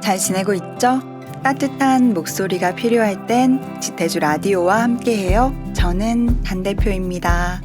잘 지내고 있죠? 따뜻한 목소리가 필요할 땐 지태주 라디오와 함께해요. 저는 단 대표입니다.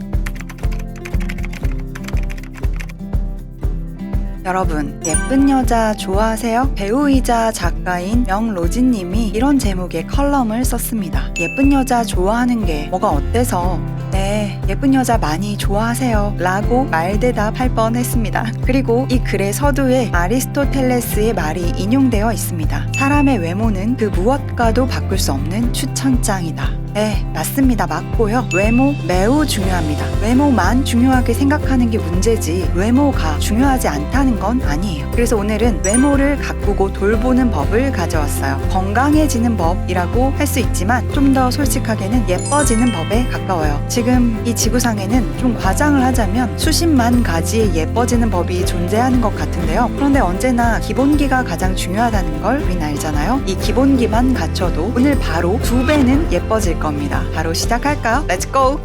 여러분, 예쁜 여자 좋아하세요? 배우이자 작가인 명로진님이 이런 제목의 컬럼을 썼습니다. 예쁜 여자 좋아하는 게 뭐가 어때서? 네, 예쁜 여자 많이 좋아하세요 라고 말대답할 뻔했습니다. 그리고 이 글의 서두에 아리스토텔레스의 말이 인용되어 있습니다. 사람의 외모는 그 무엇과도 바꿀 수 없는 추천장이다. 네, 맞습니다. 맞고요. 외모 매우 중요합니다. 외모만 중요하게 생각하는 게 문제지 외모가 중요하지 않다는 건 아니에요. 그래서 오늘은 외모를 가꾸고 돌보는 법을 가져왔어요. 건강해지는 법이라고 할 수 있지만 좀 더 솔직하게는 예뻐지는 법에 가까워요. 지금 이 지구상에는 좀 과장을 하자면 수십만 가지의 예뻐지는 법이 존재하는 것 같은데요. 그런데 언제나 기본기가 가장 중요하다는 걸 우린 알잖아요. 이 기본기만 갖춰도 오늘 바로 2배는 예뻐질 겁니다. 바로 시작할까요? Let's go!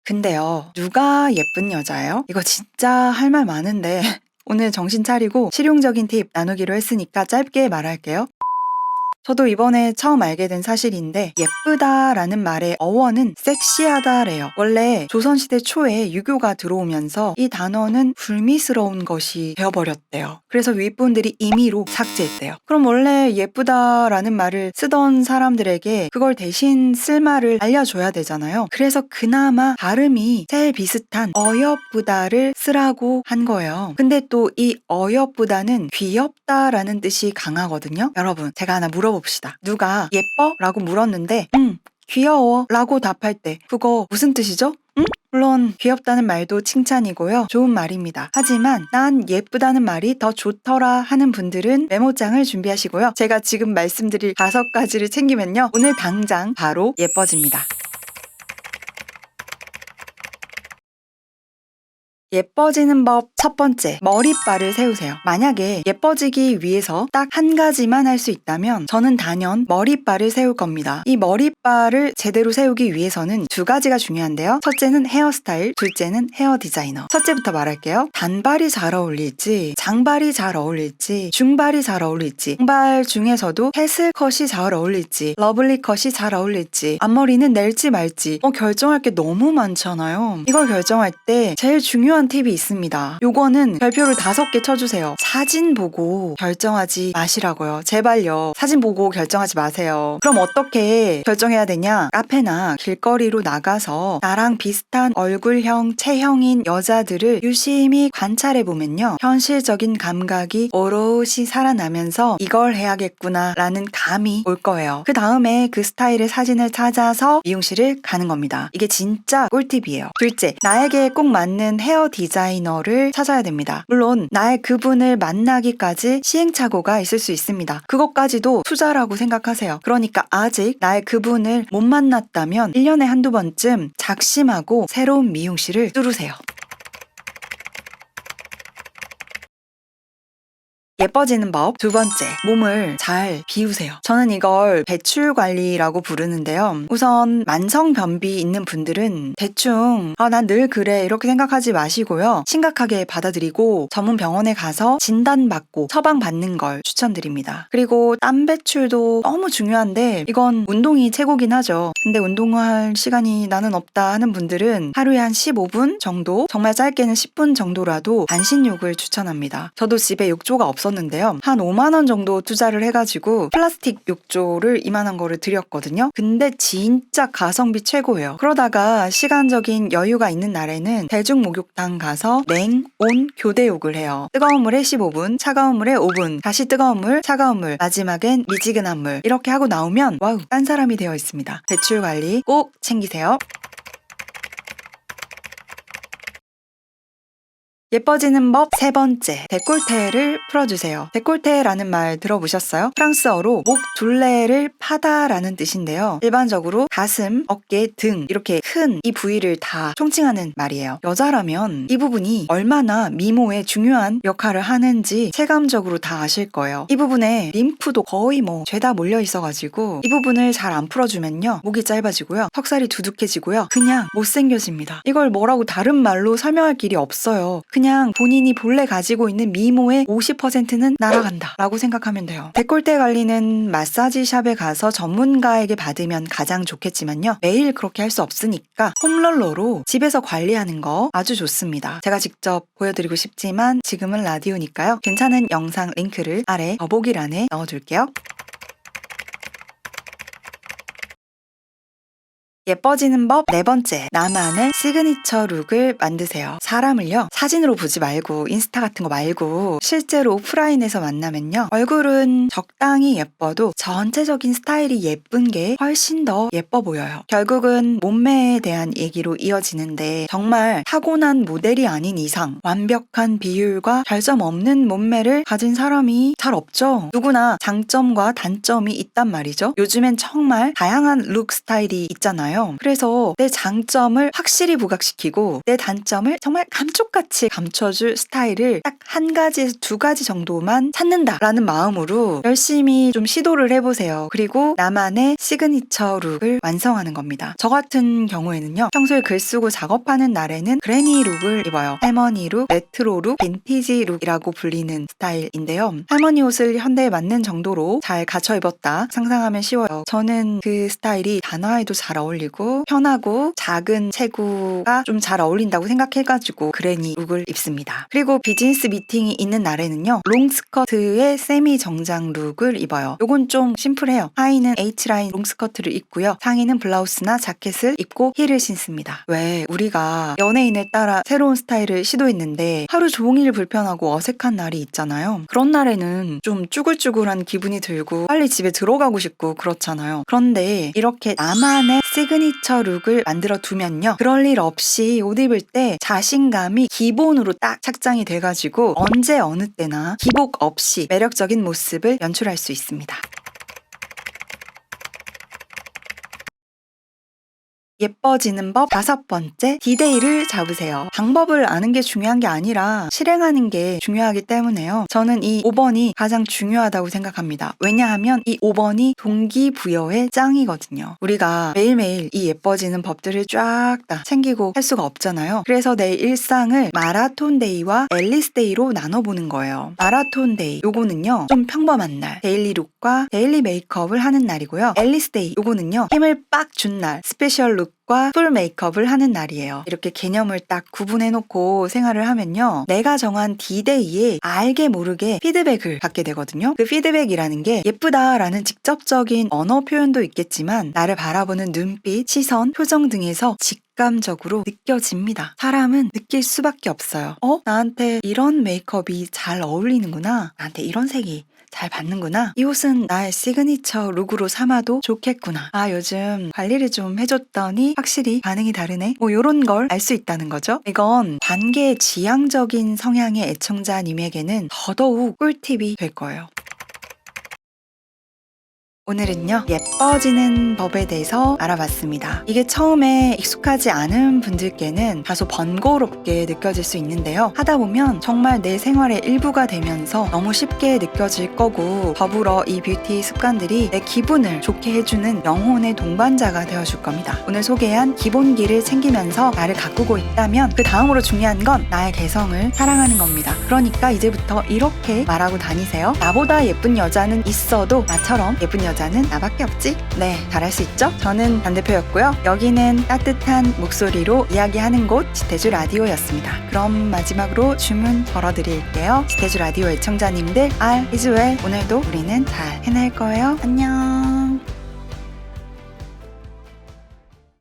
근데요, 누가 예쁜 여자예요? 이거 진짜 할 말 많은데 오늘 정신 차리고 실용적인 팁 나누기로 했으니까 짧게 말할게요. 저도 이번에 처음 알게 된 사실인데 예쁘다라는 말의 어원은 섹시하다래요. 원래 조선시대 초에 유교가 들어오면서 이 단어는 불미스러운 것이 되어버렸대요. 그래서 윗분들이 임의로 삭제했대요. 그럼 원래 예쁘다라는 말을 쓰던 사람들에게 그걸 대신 쓸 말을 알려줘야 되잖아요. 그래서 그나마 발음이 제일 비슷한 어여쁘다를 쓰라고 한 거예요. 근데 또 이 어여쁘다는 귀엽다라는 뜻이 강하거든요. 여러분, 제가 하나 물어봅시다. 누가 예뻐? 라고 물었는데 귀여워 라고 답할 때 그거 무슨 뜻이죠? 물론 귀엽다는 말도 칭찬이고요. 좋은 말입니다. 하지만 난 예쁘다는 말이 더 좋더라 하는 분들은 메모장을 준비하시고요. 제가 지금 말씀드릴 5가지를 챙기면요. 오늘 당장 바로 예뻐집니다. 예뻐지는 법 첫 번째, 머리빨을 세우세요. 만약에 예뻐지기 위해서 딱 한 가지만 할 수 있다면 저는 단연 머리빨을 세울 겁니다. 이 머리빨을 제대로 세우기 위해서는 2가지가 중요한데요. 첫째는 헤어스타일, 둘째는 헤어 디자이너. 첫째부터 말할게요. 단발이 잘 어울릴지, 장발이 잘 어울릴지, 중발이 잘 어울릴지, 장발 중에서도 패슬컷이 잘 어울릴지, 러블리컷이 잘 어울릴지, 앞머리는 낼지 말지 결정할 게 너무 많잖아요. 이걸 결정할 때 제일 중요한 팁이 있습니다. 요거는 별표를 5개 쳐주세요. 사진 보고 결정하지 마시라고요. 제발요. 사진 보고 결정하지 마세요. 그럼 어떻게 결정해야 되냐? 카페나 길거리로 나가서 나랑 비슷한 얼굴형, 체형인 여자들을 유심히 관찰해보면요. 현실적인 감각이 오롯이 살아나면서 이걸 해야겠구나 라는 감이 올 거예요. 그 다음에 그 스타일의 사진을 찾아서 미용실을 가는 겁니다. 이게 진짜 꿀팁이에요. 둘째, 나에게 꼭 맞는 헤어 디자이너를 찾아야 됩니다. 물론 나의 그분을 만나기까지 시행착오가 있을 수 있습니다. 그것까지도 투자라고 생각하세요. 그러니까 아직 나의 그분을 못 만났다면 1년에 한두 번쯤 작심하고 새로운 미용실을 뚫으세요. 예뻐지는 법 두 번째, 몸을 잘 비우세요. 저는 이걸 배출 관리라고 부르는데요. 우선 만성변비 있는 분들은 대충 난 늘 그래 이렇게 생각하지 마시고요. 심각하게 받아들이고 전문 병원에 가서 진단받고 처방받는 걸 추천드립니다. 그리고 땀 배출도 너무 중요한데 이건 운동이 최고긴 하죠. 근데 운동할 시간이 나는 없다 하는 분들은 하루에 한 15분 정도, 정말 짧게는 10분 정도라도 반신욕을 추천합니다. 저도 집에 욕조가 없었는데요. 한 5만 원 정도 투자를 해가지고 플라스틱 욕조를 이만한 거를 드렸거든요. 근데 진짜 가성비 최고예요. 그러다가 시간적인 여유가 있는 날에는 대중목욕탕 가서 냉, 온 교대욕을 해요. 뜨거운 물에 15분, 차가운 물에 5분, 다시 뜨거운 물, 차가운 물, 마지막엔 미지근한 물 이렇게 하고 나오면 와우, 딴 사람이 되어 있습니다. 배출 관리 꼭 챙기세요. 예뻐지는 법 세 번째, 데콜테를 풀어주세요. 데콜테라는 말 들어보셨어요? 프랑스어로 목 둘레를 파다라는 뜻인데요. 일반적으로 가슴, 어깨, 등 이렇게 큰 이 부위를 다 총칭하는 말이에요. 여자라면 이 부분이 얼마나 미모에 중요한 역할을 하는지 체감적으로 다 아실 거예요. 이 부분에 림프도 거의 죄다 몰려 있어가지고 이 부분을 잘 안 풀어주면요. 목이 짧아지고요. 턱살이 두둑해지고요. 그냥 못생겨집니다. 이걸 뭐라고 다른 말로 설명할 길이 없어요. 그냥 본인이 본래 가지고 있는 미모의 50%는 날아간다 라고 생각하면 돼요. 데콜테 관리는 마사지 샵에 가서 전문가에게 받으면 가장 좋겠지만요. 매일 그렇게 할 수 없으니까 홈롤러로 집에서 관리하는 거 아주 좋습니다. 제가 직접 보여드리고 싶지만 지금은 라디오니까요. 괜찮은 영상 링크를 아래 더보기란에 넣어둘게요. 예뻐지는 법 네 번째, 나만의 시그니처 룩을 만드세요. 사람을요, 사진으로 보지 말고 인스타 같은 거 말고 실제로 오프라인에서 만나면요, 얼굴은 적당히 예뻐도 전체적인 스타일이 예쁜 게 훨씬 더 예뻐 보여요. 결국은 몸매에 대한 얘기로 이어지는데 정말 타고난 모델이 아닌 이상 완벽한 비율과 결점 없는 몸매를 가진 사람이 잘 없죠. 누구나 장점과 단점이 있단 말이죠. 요즘엔 정말 다양한 룩 스타일이 있잖아요. 그래서 내 장점을 확실히 부각시키고 내 단점을 정말 감쪽같이 감춰줄 스타일을 딱 한 가지에서 두 가지 정도만 찾는다라는 마음으로 열심히 좀 시도를 해보세요. 그리고 나만의 시그니처 룩을 완성하는 겁니다. 저 같은 경우에는요, 평소에 글 쓰고 작업하는 날에는 그래니 룩을 입어요. 할머니 룩, 레트로 룩, 빈티지 룩이라고 불리는 스타일인데요. 할머니 옷을 현대에 맞는 정도로 잘 갖춰 입었다 상상하면 쉬워요. 저는 그 스타일이 단화에도 잘 어울리고 편하고 작은 체구가 좀 잘 어울린다고 생각해가지고 그래니 룩을 입습니다. 그리고 비즈니스 미팅이 있는 날에는요, 롱스커트에 세미 정장 룩을 입어요. 요건 좀 심플해요. 하의는 H라인 롱스커트를 입고요, 상의는 블라우스나 자켓을 입고 힐을 신습니다. 왜 우리가 연예인에 따라 새로운 스타일을 시도했는데 하루 종일 불편하고 어색한 날이 있잖아요. 그런 날에는 좀 쭈글쭈글한 기분이 들고 빨리 집에 들어가고 싶고 그렇잖아요. 그런데 이렇게 나만의 시그니처 룩을 만들어 두면요, 그럴 일 없이 옷 입을 때 자신감이 기본으로 딱 착장이 돼가지고 언제 어느 때나 기복 없이 매력적인 모습을 연출할 수 있습니다. 예뻐지는 법 다섯 번째, 디데이를 잡으세요. 방법을 아는 게 중요한 게 아니라 실행하는 게 중요하기 때문에요. 저는 이 5번이 가장 중요하다고 생각합니다. 왜냐하면 이 5번이 동기부여의 짱이거든요. 우리가 매일매일 이 예뻐지는 법들을 쫙 다 챙기고 할 수가 없잖아요. 그래서 내 일상을 마라톤 데이와 앨리스 데이로 나눠보는 거예요. 마라톤 데이, 요거는요, 좀 평범한 날, 데일리 룩과 데일리 메이크업을 하는 날이고요. 앨리스 데이, 요거는요, 힘을 빡 준 날, 스페셜 룩 과 풀 메이크업을 하는 날이에요. 이렇게 개념을 딱 구분해놓고 생활을 하면요, 내가 정한 D-Day에 알게 모르게 피드백을 받게 되거든요. 그 피드백이라는 게 예쁘다라는 직접적인 언어 표현도 있겠지만 나를 바라보는 눈빛, 시선, 표정 등에서 직감적으로 느껴집니다. 사람은 느낄 수밖에 없어요. 나한테 이런 메이크업이 잘 어울리는구나. 나한테 이런 색이 잘 받는구나. 이 옷은 나의 시그니처 룩으로 삼아도 좋겠구나. 요즘 관리를 좀 해줬더니 확실히 반응이 다르네. 요런 걸 알 수 있다는 거죠. 이건 관계 지향적인 성향의 애청자님에게는 더더욱 꿀팁이 될 거예요. 오늘은요, 예뻐지는 법에 대해서 알아봤습니다. 이게 처음에 익숙하지 않은 분들께는 다소 번거롭게 느껴질 수 있는데요, 하다 보면 정말 내 생활의 일부가 되면서 너무 쉽게 느껴질 거고, 더불어 이 뷰티 습관들이 내 기분을 좋게 해주는 영혼의 동반자가 되어줄 겁니다. 오늘 소개한 기본기를 챙기면서 나를 가꾸고 있다면 그 다음으로 중요한 건 나의 개성을 사랑하는 겁니다. 그러니까 이제부터 이렇게 말하고 다니세요. 나보다 예쁜 여자는 있어도 나처럼 예쁜 여자는 나밖에 없지? 네, 잘할 수 있죠? 저는 단대표였고요. 여기는 따뜻한 목소리로 이야기하는 곳 지태주 라디오였습니다. 그럼 마지막으로 주문 걸어드릴게요. 지태주 라디오 애청자님들, all is well. 오늘도 우리는 잘 해낼 거예요. 안녕.